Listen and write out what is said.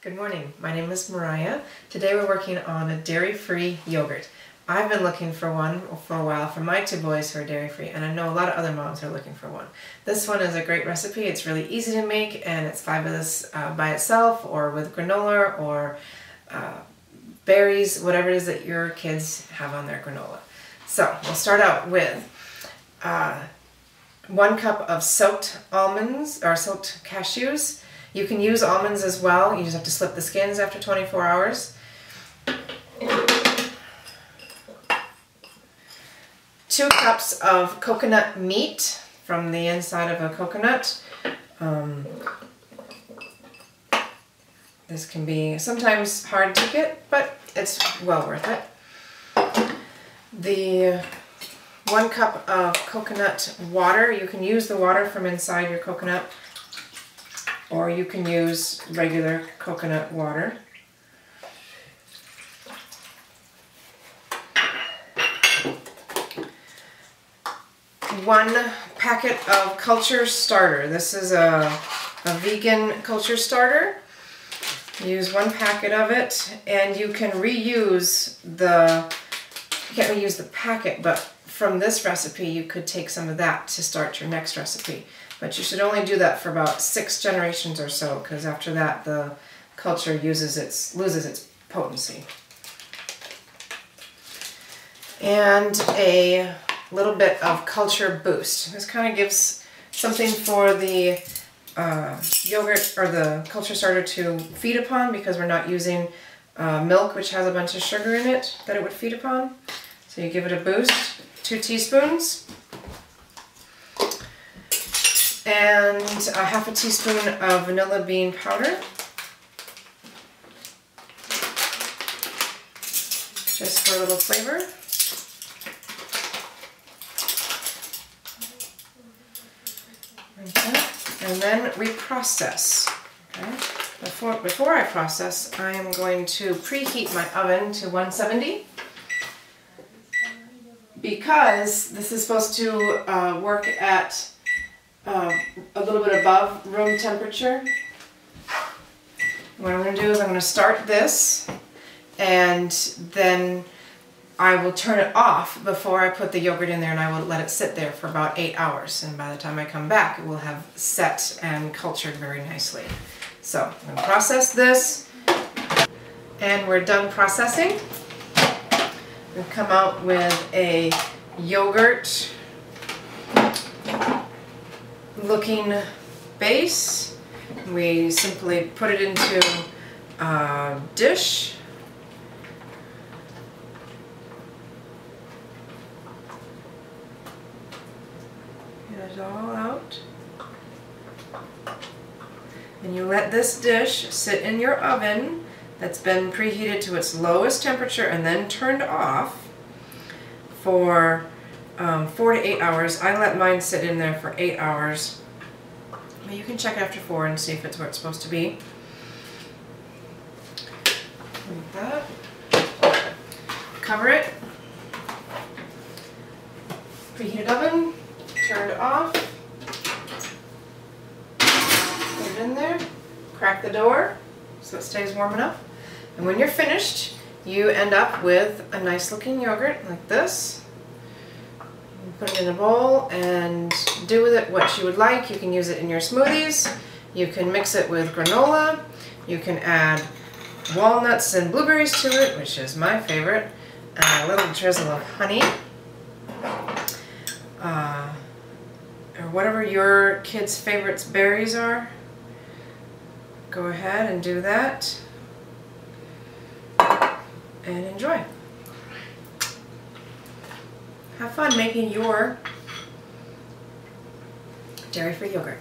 Good morning, my name is Mariah. Today we're working on a dairy-free yogurt. I've been looking for one for a while for my two boys who are dairy-free, and I know a lot of other moms are looking for one. This one is a great recipe. It's really easy to make, and it's fabulous by itself or with granola or berries, whatever it is that your kids have on their granola. So we'll start out with 1 cup of soaked almonds or soaked cashews. You can use almonds as well. You just have to slip the skins after 24 hours. 2 cups of coconut meat from the inside of a coconut. This can be sometimes hard to get, but it's well worth it. The 1 cup of coconut water. You can use the water from inside your coconut, or you can use regular coconut water. One packet of culture starter. This is a vegan culture starter. Use 1 packet of it, and you can reuse you can't reuse the packet, but from this recipe you could take some of that to start your next recipe. But you should only do that for about 6 generations or so, because after that the culture loses its potency. And a little bit of culture boost. This kind of gives something for the yogurt or the culture starter to feed upon, because we're not using milk, which has a bunch of sugar in it that it would feed upon. So you give it a boost. 2 teaspoons. And a ½ teaspoon of vanilla bean powder, just for a little flavor. Like that. And then we process. Okay. Before I process, I am going to preheat my oven to 170, because this is supposed to work at a little bit above room temperature. What I'm going to do is I'm going to start this, and then I will turn it off before I put the yogurt in there, and I will let it sit there for about 8 hours. And by the time I come back, it will have set and cultured very nicely. So I'm going to process this, and we're done processing. We've come out with a yogurt looking base. We simply put it into a dish. Get it all out. And you let this dish sit in your oven that's been preheated to its lowest temperature and then turned off for 4 to 8 hours. I let mine sit in there for 8 hours. But you can check it after 4 and see if it's where it's supposed to be. Like that. Cover it. Preheated oven. Turn it off. Put it in there. Crack the door so it stays warm enough. And when you're finished, you end up with a nice looking yogurt like this. Put it in a bowl and do with it what you would like. You can use it in your smoothies. You can mix it with granola. You can add walnuts and blueberries to it, which is my favorite. And a little drizzle of honey. Or whatever your kids' favorites berries are. Go ahead and do that. And enjoy. Have fun making your dairy-free yogurt.